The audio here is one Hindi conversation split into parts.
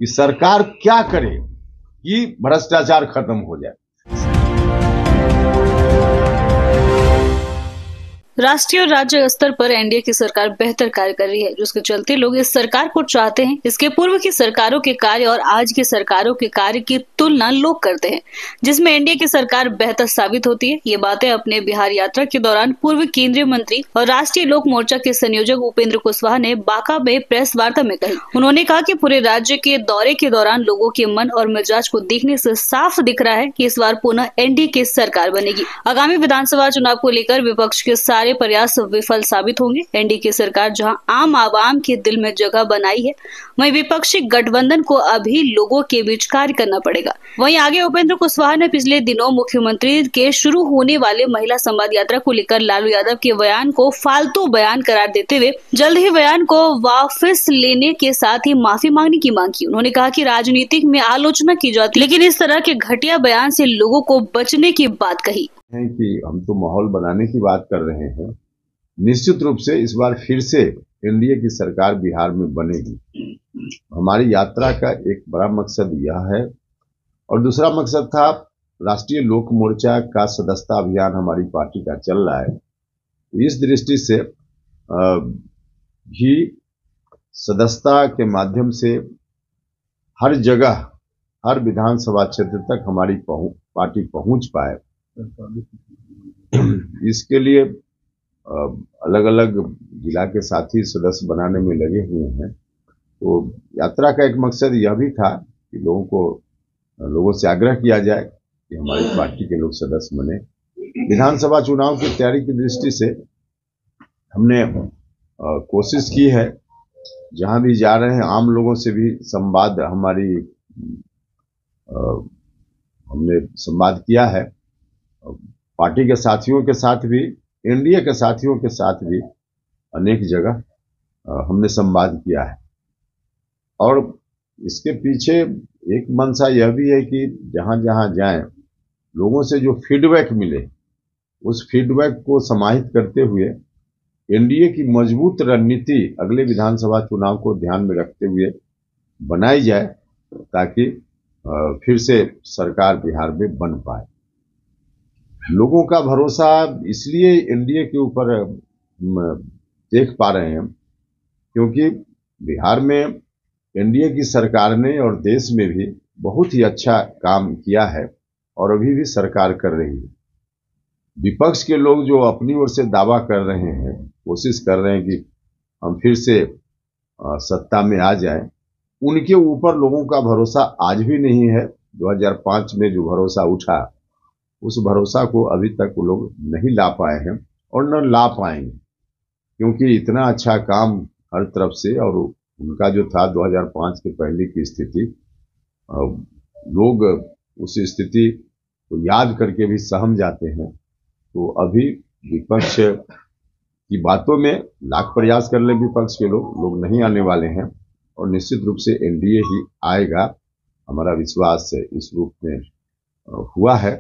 कि सरकार क्या करे कि भ्रष्टाचार खत्म हो जाए। राष्ट्रीय और राज्य स्तर पर एनडीए की सरकार बेहतर कार्य कर रही है, जिसके चलते लोग इस सरकार को चाहते हैं। इसके पूर्व की सरकारों के कार्य और आज की सरकारों के कार्य की तुलना लोग करते हैं, जिसमें एनडीए की सरकार बेहतर साबित होती है। ये बातें अपने बिहार यात्रा के दौरान पूर्व केंद्रीय मंत्री और राष्ट्रीय लोक मोर्चा के संयोजक उपेंद्र कुशवाहा ने बांका में प्रेस वार्ता में कही। उन्होंने कहा कि पूरे राज्य के दौरे के दौरान लोगों के मन और मिजाज को देखने से साफ दिख रहा है कि इस बार पुनः एनडीए की सरकार बनेगी। आगामी विधानसभा चुनाव को लेकर विपक्ष के सारे प्रयास विफल साबित होंगे। एनडीए की सरकार जहां आम आवाम के दिल में जगह बनाई है, वहीं विपक्षी गठबंधन को अभी लोगों के बीच कार्य करना पड़ेगा। वहीं आगे उपेंद्र कुशवाहा ने पिछले दिनों मुख्यमंत्री के शुरू होने वाले महिला संवाद यात्रा को लेकर लालू यादव के बयान को फालतू बयान करार देते हुए जल्द ही बयान को वापस लेने के साथ ही माफी मांगने की मांग की। उन्होंने कहा कि राजनीतिक में आलोचना की जाती है, लेकिन इस तरह के घटिया बयान से लोगों को बचने की बात कही है कि हम तो माहौल बनाने की बात कर रहे हैं। निश्चित रूप से इस बार फिर से एनडीए की सरकार बिहार में बनेगी। हमारी यात्रा का एक बड़ा मकसद यह है, और दूसरा मकसद था राष्ट्रीय लोक मोर्चा का सदस्यता अभियान हमारी पार्टी का चल रहा है। इस दृष्टि से भी सदस्यता के माध्यम से हर जगह, हर विधानसभा क्षेत्र तक हमारी पार्टी पहुंच पाए, इसके लिए अलग अलग जिला के साथी सदस्य बनाने में लगे हुए हैं। तो यात्रा का एक मकसद यह भी था कि लोगों से आग्रह किया जाए कि हमारी पार्टी के लोग सदस्य बने। विधानसभा चुनाव की तैयारी की दृष्टि से हमने कोशिश की है, जहां भी जा रहे हैं आम लोगों से भी संवाद हमने संवाद किया है। पार्टी के साथियों के साथ भी, एनडीए के साथियों के साथ भी अनेक जगह हमने संवाद किया है। और इसके पीछे एक मंशा यह भी है कि जहां जहां जाएं, लोगों से जो फीडबैक मिले, उस फीडबैक को समाहित करते हुए एनडीए की मजबूत रणनीति अगले विधानसभा चुनाव को ध्यान में रखते हुए बनाई जाए, ताकि फिर से सरकार बिहार में बन पाए। लोगों का भरोसा इसलिए एनडीए के ऊपर देख पा रहे हैं क्योंकि बिहार में एनडीए की सरकार ने और देश में भी बहुत ही अच्छा काम किया है और अभी भी सरकार कर रही है। विपक्ष के लोग जो अपनी ओर से दावा कर रहे हैं, कोशिश कर रहे हैं कि हम फिर से सत्ता में आ जाएं, उनके ऊपर लोगों का भरोसा आज भी नहीं है। 2005 में जो भरोसा उठा, उस भरोसा को अभी तक वो लोग नहीं ला पाए हैं और न ला पाएंगे, क्योंकि इतना अच्छा काम हर तरफ से, और उनका जो था 2005 के पहले की स्थिति, लोग उस स्थिति को याद करके भी सहम जाते हैं। तो अभी विपक्ष की बातों में लाख प्रयास कर ले विपक्ष के लोग नहीं आने वाले हैं, और निश्चित रूप से एनडीए ही आएगा। हमारा विश्वास इस रूप में हुआ है।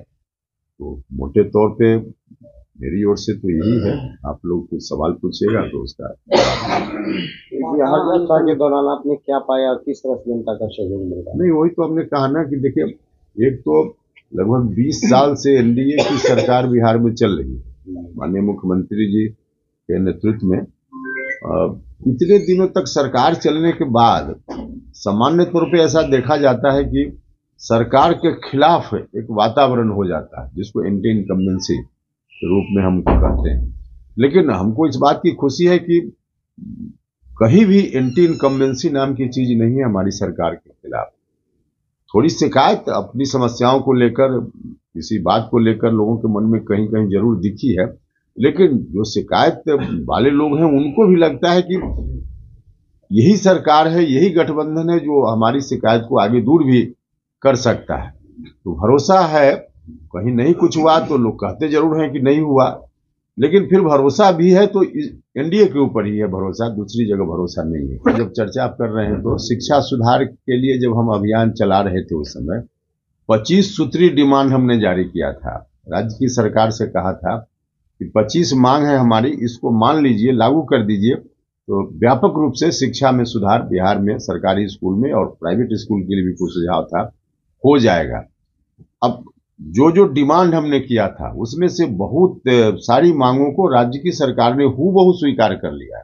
तो मोटे तौर पे मेरी ओर से तो यही है। आप लोग कुछ सवाल पूछिएगा तो उसका बिहार यात्रा के दौरान आपने क्या पाया और किस तरह से जनता का सहयोग मिल रहा? नहीं, वही तो हमने कहा ना कि देखिए, एक तो लगभग 20 साल से एनडीए की सरकार बिहार में चल रही है, माननीय मुख्यमंत्री जी के नेतृत्व में। इतने दिनों तक सरकार चलने के बाद सामान्य तौर पे ऐसा देखा जाता है कि सरकार के खिलाफ एक वातावरण हो जाता है, जिसको एंटी इनकम्बेंसी के रूप में हम कहते हैं। लेकिन हमको इस बात की खुशी है कि कहीं भी एंटी इनकम्बेंसी नाम की चीज नहीं है हमारी सरकार के खिलाफ। थोड़ी शिकायत अपनी समस्याओं को लेकर, किसी बात को लेकर लोगों के मन में कहीं कहीं जरूर दिखी है, लेकिन जो शिकायत वाले लोग हैं उनको भी लगता है कि यही सरकार है, यही गठबंधन है जो हमारी शिकायत को आगे दूर भी कर सकता है। तो भरोसा है। कहीं नहीं कुछ हुआ तो लोग कहते जरूर हैं कि नहीं हुआ, लेकिन फिर भरोसा भी है तो एनडीए के ऊपर ही है भरोसा, दूसरी जगह भरोसा नहीं है। जब चर्चा आप कर रहे हैं तो शिक्षा सुधार के लिए जब हम अभियान चला रहे थे, उस समय 25 सूत्री डिमांड हमने जारी किया था। राज्य की सरकार से कहा था कि 25 मांग है हमारी, इसको मान लीजिए, लागू कर दीजिए, तो व्यापक रूप से शिक्षा में सुधार बिहार में सरकारी स्कूल में और प्राइवेट स्कूल के लिए भी कुछ सुझाव था, हो जाएगा। अब जो जो डिमांड हमने किया था उसमें से बहुत सारी मांगों को राज्य की सरकार ने हूबहू स्वीकार कर लिया है।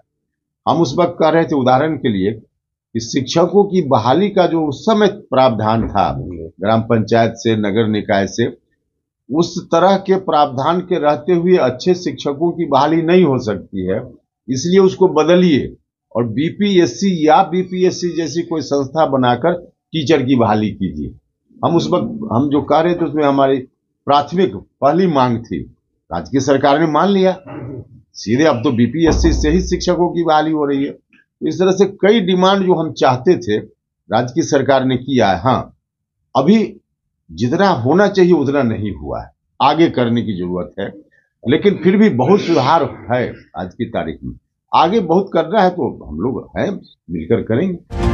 हम उस वक्त कह रहे थे उदाहरण के लिए कि शिक्षकों की बहाली का जो उस समय प्रावधान था ग्राम पंचायत से नगर निकाय से, उस तरह के प्रावधान के रहते हुए अच्छे शिक्षकों की बहाली नहीं हो सकती है, इसलिए उसको बदलिए और बीपीएससी या बीपीएससी जैसी कोई संस्था बनाकर टीचर की बहाली कीजिए। हम उस वक्त हम जो कह रहे थे उसमें हमारी प्राथमिक पहली मांग थी, राज्य की सरकार ने मान लिया सीधे, अब तो बीपीएससी से ही शिक्षकों की बहाली हो रही है। तो इस तरह से कई डिमांड जो हम चाहते थे राज्य की सरकार ने किया है। हाँ, अभी जितना होना चाहिए उतना नहीं हुआ है, आगे करने की जरूरत है, लेकिन फिर भी बहुत सुधार है आज की तारीख में। आगे बहुत करना है तो हम लोग हैं, मिलकर करेंगे।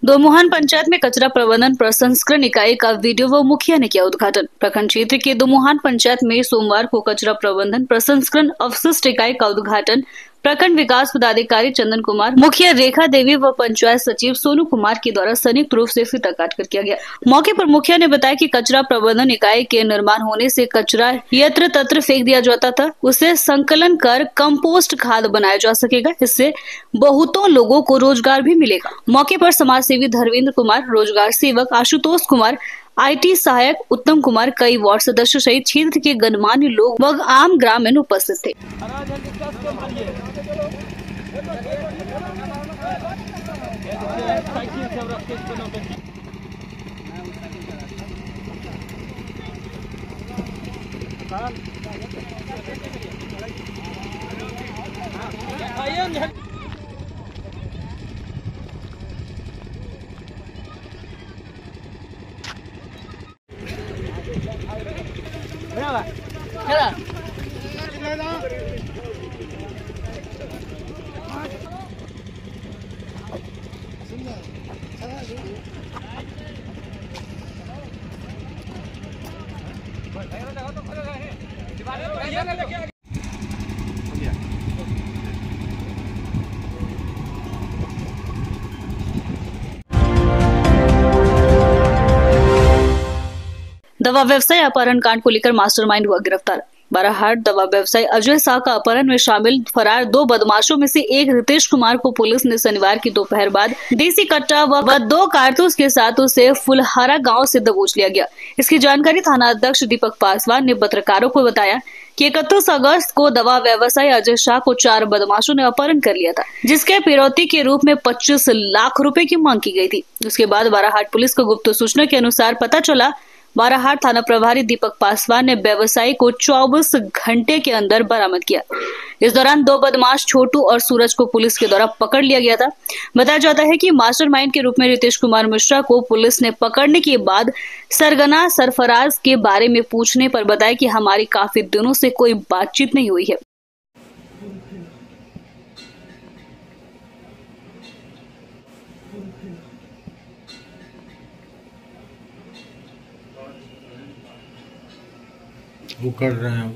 दोमुहान पंचायत में कचरा प्रबंधन प्रसंस्करण इकाई का वीडियो व मुखिया ने किया उद्घाटन। प्रखंड क्षेत्र के दोमुहान पंचायत में सोमवार को कचरा प्रबंधन प्रसंस्करण अवशिष्ट इकाई का उद्घाटन प्रखंड विकास पदाधिकारी चंदन कुमार, मुखिया रेखा देवी व पंचायत सचिव सोनू कुमार के द्वारा संयुक्त रूप से फीता काटकर किया गया। मौके पर मुखिया ने बताया कि कचरा प्रबंधन इकाई के निर्माण होने से कचरा यत्र तत्र फेंक दिया जाता था, उसे संकलन कर कंपोस्ट खाद बनाया जा सकेगा। इससे बहुतों लोगों को रोजगार भी मिलेगा। मौके पर समाज सेवी धर्मेंद्र कुमार, रोजगार सेवक आशुतोष कुमार, आईटी सहायक उत्तम कुमार, कई वार्ड सदस्य सहित क्षेत्र के गणमान्य लोग व आम ग्रामीण उपस्थित थे। दवा व्यवसाय अपहरण कांड को लेकर मास्टरमाइंड हुआ गिरफ्तार। बाराहाट दवा व्यवसायी अजय शाह का अपहरण में शामिल फरार 2 बदमाशों में से एक रितेश कुमार को पुलिस ने शनिवार की दोपहर बाद देसी कट्टा व 2 कारतूस के साथ उसे फुलहारा गांव से दबोच लिया गया। इसकी जानकारी थाना अध्यक्ष दीपक पासवान ने पत्रकारों को बताया कि 31 अगस्त को दवा व्यवसायी अजय शाह को 4 बदमाशों ने अपहरण कर लिया था, जिसके फिरौती के रूप में 25 लाख रुपए की मांग की गई थी। उसके बाद बाराहाट पुलिस को गुप्त सूचना के अनुसार पता चला। बाराहाट थाना प्रभारी दीपक पासवान ने व्यवसायी को 24 घंटे के अंदर बरामद किया। इस दौरान 2 बदमाश छोटू और सूरज को पुलिस के द्वारा पकड़ लिया गया था। बताया जाता है कि मास्टरमाइंड के रूप में रितेश कुमार मिश्रा को पुलिस ने पकड़ने के बाद सरगना सरफराज के बारे में पूछने पर बताया कि हमारी काफी दिनों से कोई बातचीत नहीं हुई है। वो कर रहे हैं।